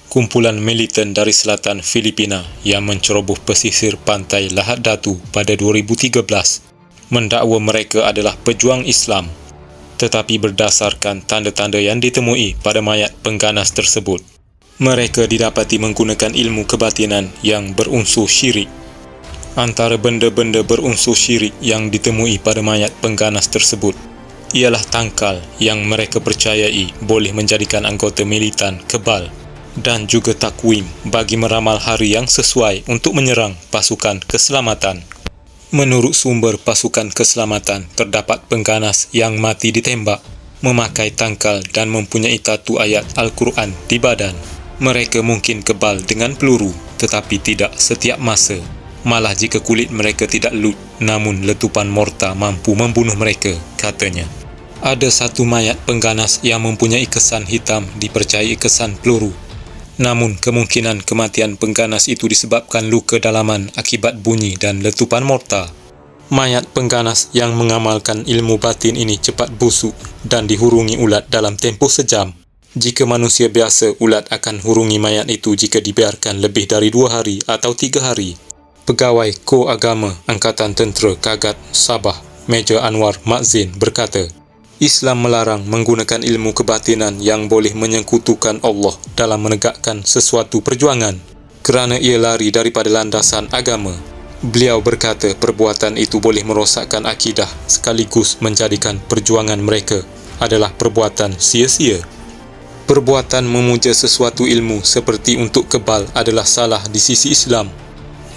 kumpulan militan dari selatan Filipina yang menceroboh pesisir pantai Lahad Datu pada 2013 mendakwa mereka adalah pejuang Islam, tetapi berdasarkan tanda-tanda yang ditemui pada mayat pengganas tersebut, mereka didapati menggunakan ilmu kebatinan yang berunsur syirik. Antara benda-benda berunsur syirik yang ditemui pada mayat pengganas tersebut ialah tangkal yang mereka percayai boleh menjadikan anggota militan kebal, dan juga takwim bagi meramal hari yang sesuai untuk menyerang pasukan keselamatan. Menurut sumber pasukan keselamatan, terdapat pengganas yang mati ditembak, memakai tangkal dan mempunyai tatu ayat Al-Quran di badan. Mereka mungkin kebal dengan peluru, tetapi tidak setiap masa. Malah jika kulit mereka tidak lut, namun letupan mortar mampu membunuh mereka, katanya. Ada satu mayat pengganas yang mempunyai kesan hitam dipercayai kesan peluru. Namun kemungkinan kematian pengganas itu disebabkan luka dalaman akibat bunyi dan letupan mortar. Mayat pengganas yang mengamalkan ilmu batin ini cepat busuk dan dihurungi ulat dalam tempoh sejam. Jika manusia biasa, ulat akan hurungi mayat itu jika dibiarkan lebih dari 2 hari atau 3 hari. Pegawai Kor Agama Angkatan Tentera Kagat Sabah, Major Anwar Makzin berkata, Islam melarang menggunakan ilmu kebatinan yang boleh menyekutukan Allah dalam menegakkan sesuatu perjuangan kerana ia lari daripada landasan agama. Beliau berkata perbuatan itu boleh merosakkan akidah sekaligus menjadikan perjuangan mereka adalah perbuatan sia-sia. Perbuatan memuja sesuatu ilmu seperti untuk kebal adalah salah di sisi Islam.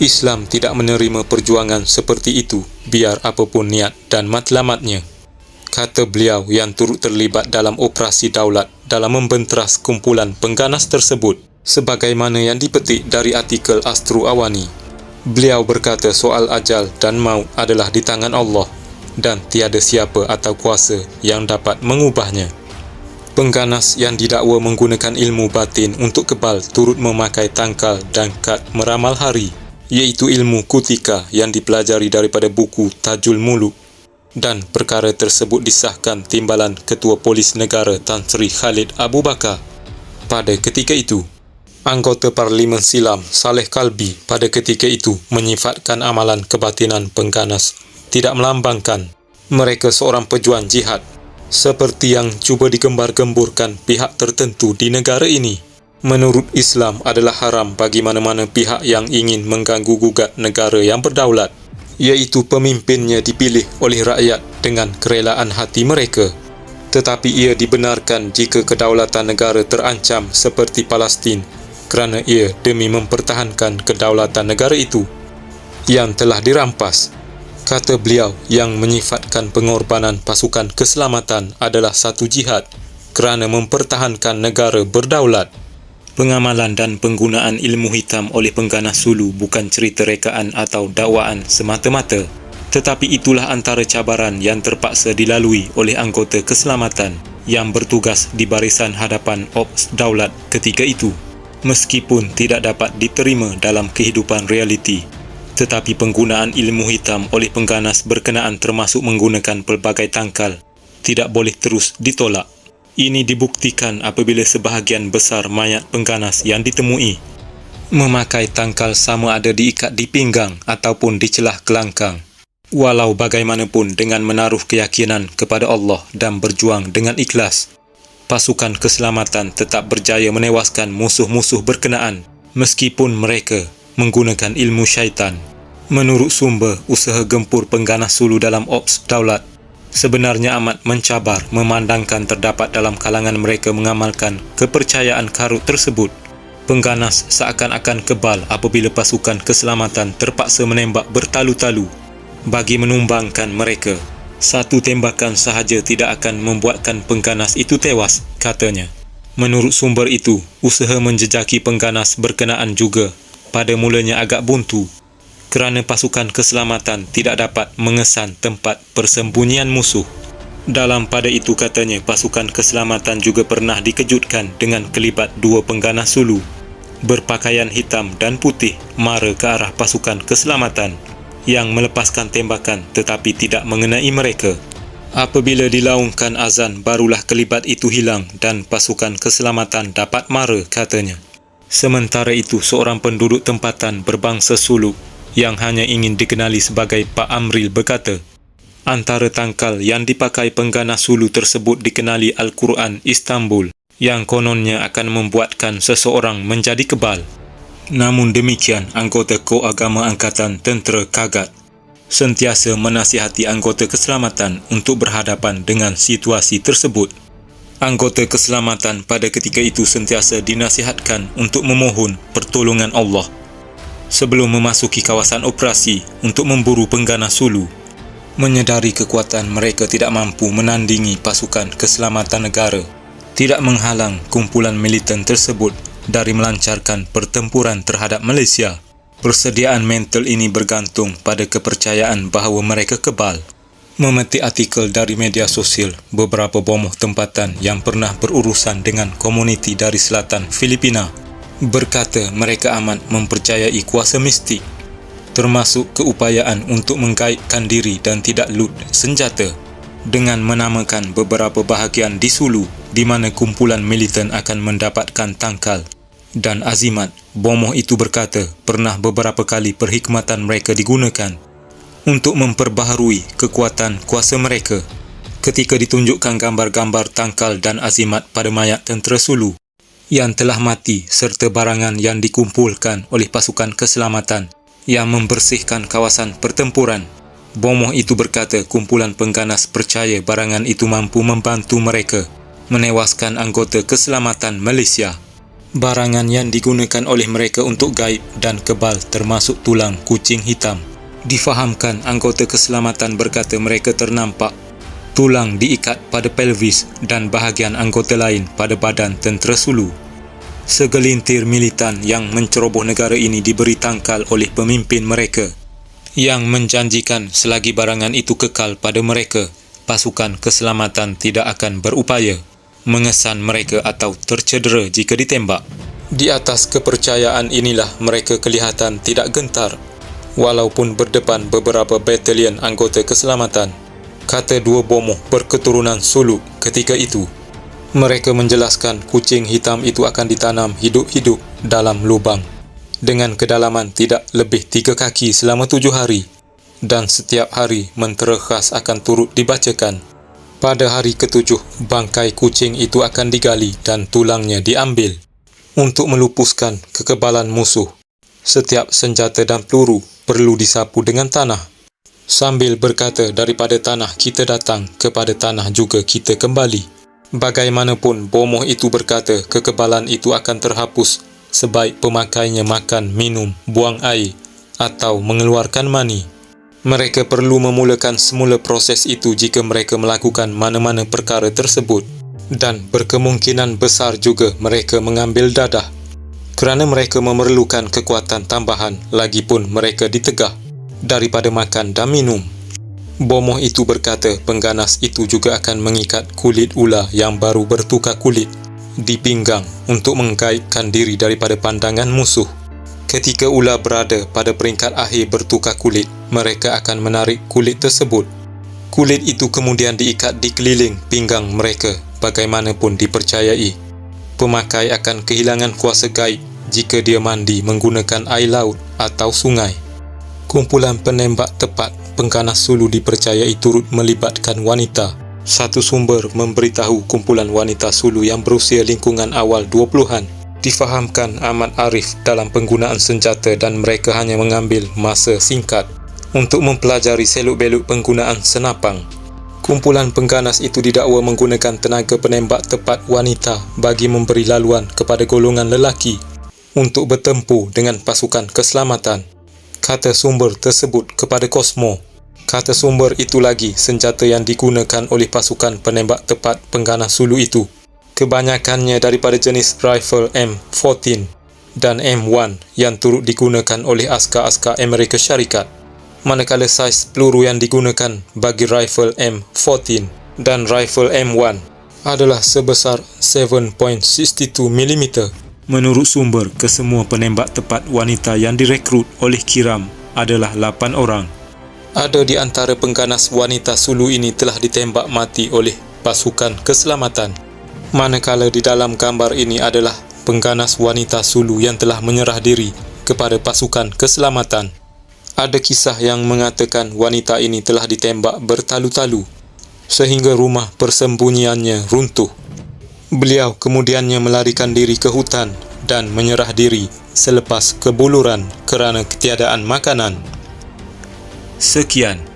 Islam tidak menerima perjuangan seperti itu, biar apapun niat dan matlamatnya. Kata beliau yang turut terlibat dalam operasi daulat dalam membenteras kumpulan pengganas tersebut, sebagaimana yang dipetik dari artikel Astro Awani. Beliau berkata soal ajal dan maut adalah di tangan Allah dan tiada siapa atau kuasa yang dapat mengubahnya. Pengganas yang didakwa menggunakan ilmu batin untuk kebal turut memakai tangkal dan kad meramal hari, iaitu ilmu kutika yang dipelajari daripada buku Tajul Muluk. Dan perkara tersebut disahkan Timbalan Ketua Polis Negara Tan Sri Khalid Abu Bakar. Pada ketika itu, anggota Parlimen Silam Saleh Kalbi pada ketika itu menyifatkan amalan kebatinan pengganas tidak melambangkan mereka seorang pejuang jihad, seperti yang cuba digembar-gemburkan pihak tertentu di negara ini. Menurut Islam adalah haram bagi mana-mana pihak yang ingin mengganggu-gugat negara yang berdaulat, iaitu pemimpinnya dipilih oleh rakyat dengan kerelaan hati mereka. Tetapi ia dibenarkan jika kedaulatan negara terancam seperti Palestin, kerana ia demi mempertahankan kedaulatan negara itu yang telah dirampas. Kata beliau yang menyifatkan pengorbanan pasukan keselamatan adalah satu jihad kerana mempertahankan negara berdaulat. Pengamalan dan penggunaan ilmu hitam oleh pengganas Sulu bukan cerita rekaan atau dakwaan semata-mata, tetapi itulah antara cabaran yang terpaksa dilalui oleh anggota keselamatan yang bertugas di barisan hadapan Ops Daulat ketika itu. Meskipun tidak dapat diterima dalam kehidupan realiti, tetapi penggunaan ilmu hitam oleh pengganas berkenaan termasuk menggunakan pelbagai tangkal tidak boleh terus ditolak. Ini dibuktikan apabila sebahagian besar mayat pengganas yang ditemui memakai tangkal sama ada diikat di pinggang ataupun di celah kelangkang. Walau bagaimanapun, dengan menaruh keyakinan kepada Allah dan berjuang dengan ikhlas, pasukan keselamatan tetap berjaya menewaskan musuh-musuh berkenaan meskipun mereka menggunakan ilmu syaitan. Menurut sumber, usaha gempur pengganas Sulu dalam Ops Daulat sebenarnya amat mencabar memandangkan terdapat dalam kalangan mereka mengamalkan kepercayaan karut tersebut. Pengganas seakan-akan kebal apabila pasukan keselamatan terpaksa menembak bertalu-talu bagi menumbangkan mereka. Satu tembakan sahaja tidak akan membuatkan pengganas itu tewas, katanya. Menurut sumber itu, usaha menjejaki pengganas berkenaan juga pada mulanya agak buntu kerana pasukan keselamatan tidak dapat mengesan tempat persembunyian musuh. Dalam pada itu, katanya, pasukan keselamatan juga pernah dikejutkan dengan kelibat 2 pengganas Sulu berpakaian hitam dan putih mara ke arah pasukan keselamatan yang melepaskan tembakan tetapi tidak mengenai mereka. Apabila dilaungkan azan, barulah kelibat itu hilang dan pasukan keselamatan dapat mara, katanya. Sementara itu, seorang penduduk tempatan berbangsa Suluk yang hanya ingin dikenali sebagai Pak Amril berkata, antara tangkal yang dipakai pengganas Sulu tersebut dikenali Al-Quran Istanbul yang kononnya akan membuatkan seseorang menjadi kebal. Namun demikian, anggota Kor Agama Angkatan Tentera Kagat sentiasa menasihati anggota keselamatan untuk berhadapan dengan situasi tersebut. Anggota keselamatan pada ketika itu sentiasa dinasihatkan untuk memohon pertolongan Allah sebelum memasuki kawasan operasi untuk memburu pengganas Sulu. Menyedari kekuatan mereka tidak mampu menandingi pasukan keselamatan negara, tidak menghalang kumpulan militan tersebut dari melancarkan pertempuran terhadap Malaysia. Persediaan mental ini bergantung pada kepercayaan bahawa mereka kebal. Memetik artikel dari media sosial, beberapa bomoh tempatan yang pernah berurusan dengan komuniti dari selatan Filipina berkata mereka amat mempercayai kuasa mistik, termasuk keupayaan untuk menggaibkan diri dan tidak loot senjata, dengan menamakan beberapa bahagian di Sulu di mana kumpulan militan akan mendapatkan tangkal dan azimat. Bomoh itu berkata pernah beberapa kali perkhidmatan mereka digunakan untuk memperbaharui kekuatan kuasa mereka ketika ditunjukkan gambar-gambar tangkal dan azimat pada mayat tentera Sulu yang telah mati serta barangan yang dikumpulkan oleh pasukan keselamatan yang membersihkan kawasan pertempuran. Bomoh itu berkata kumpulan pengganas percaya barangan itu mampu membantu mereka menewaskan anggota keselamatan Malaysia. Barangan yang digunakan oleh mereka untuk gaib dan kebal termasuk tulang kucing hitam. Difahamkan anggota keselamatan berkata mereka ternampak tulang diikat pada pelvis dan bahagian anggota lain pada badan tentera Sulu. Segelintir militan yang menceroboh negara ini diberi tangkal oleh pemimpin mereka yang menjanjikan selagi barangan itu kekal pada mereka, pasukan keselamatan tidak akan berupaya mengesan mereka atau tercedera jika ditembak. Di atas kepercayaan inilah mereka kelihatan tidak gentar walaupun berdepan beberapa batalion anggota keselamatan, kata dua bomoh berketurunan Sulu ketika itu. Mereka menjelaskan kucing hitam itu akan ditanam hidup-hidup dalam lubang dengan kedalaman tidak lebih 3 kaki selama 7 hari dan setiap hari mentera khas akan turut dibacakan. Pada hari ke-7, bangkai kucing itu akan digali dan tulangnya diambil untuk melupuskan kekebalan musuh. Setiap senjata dan peluru perlu disapu dengan tanah. Sambil berkata daripada tanah kita datang, kepada tanah juga kita kembali. Bagaimanapun, bomoh itu berkata kekebalan itu akan terhapus sebaik pemakainya makan, minum, buang air atau mengeluarkan mani. Mereka perlu memulakan semula proses itu jika mereka melakukan mana-mana perkara tersebut dan berkemungkinan besar juga mereka mengambil dadah kerana mereka memerlukan kekuatan tambahan lagipun mereka ditegah daripada makan dan minum. Bomoh itu berkata pengganas itu juga akan mengikat kulit ular yang baru bertukar kulit di pinggang untuk menggaibkan diri daripada pandangan musuh. Ketika ular berada pada peringkat akhir bertukar kulit, mereka akan menarik kulit tersebut. Kulit itu kemudian diikat di keliling pinggang mereka. Bagaimanapun dipercayai, pemakai akan kehilangan kuasa gaib jika dia mandi menggunakan air laut atau sungai. Kumpulan penembak tepat pengganas Sulu dipercayai turut melibatkan wanita. Satu sumber memberitahu kumpulan wanita Sulu yang berusia lingkungan awal 20-an difahamkan amat arif dalam penggunaan senjata dan mereka hanya mengambil masa singkat untuk mempelajari seluk-beluk penggunaan senapang. Kumpulan pengganas itu didakwa menggunakan tenaga penembak tepat wanita bagi memberi laluan kepada golongan lelaki untuk bertempur dengan pasukan keselamatan, kata sumber tersebut kepada Cosmo. Kata sumber itu lagi, senjata yang digunakan oleh pasukan penembak tepat pengganas Sulu itu kebanyakannya daripada jenis rifle M14 dan M1 yang turut digunakan oleh askar-askar Amerika Syarikat, manakala saiz peluru yang digunakan bagi rifle M14 dan rifle M1 adalah sebesar 7.62 mm. Menurut sumber, kesemua penembak tepat wanita yang direkrut oleh Kiram adalah 8 orang. Ada di antara pengganas wanita Sulu ini telah ditembak mati oleh pasukan keselamatan. Manakala di dalam gambar ini adalah pengganas wanita Sulu yang telah menyerah diri kepada pasukan keselamatan. Ada kisah yang mengatakan wanita ini telah ditembak bertalu-talu sehingga rumah persembunyiannya runtuh. Beliau kemudiannya melarikan diri ke hutan dan menyerah diri selepas kebuluran kerana ketiadaan makanan. Sekian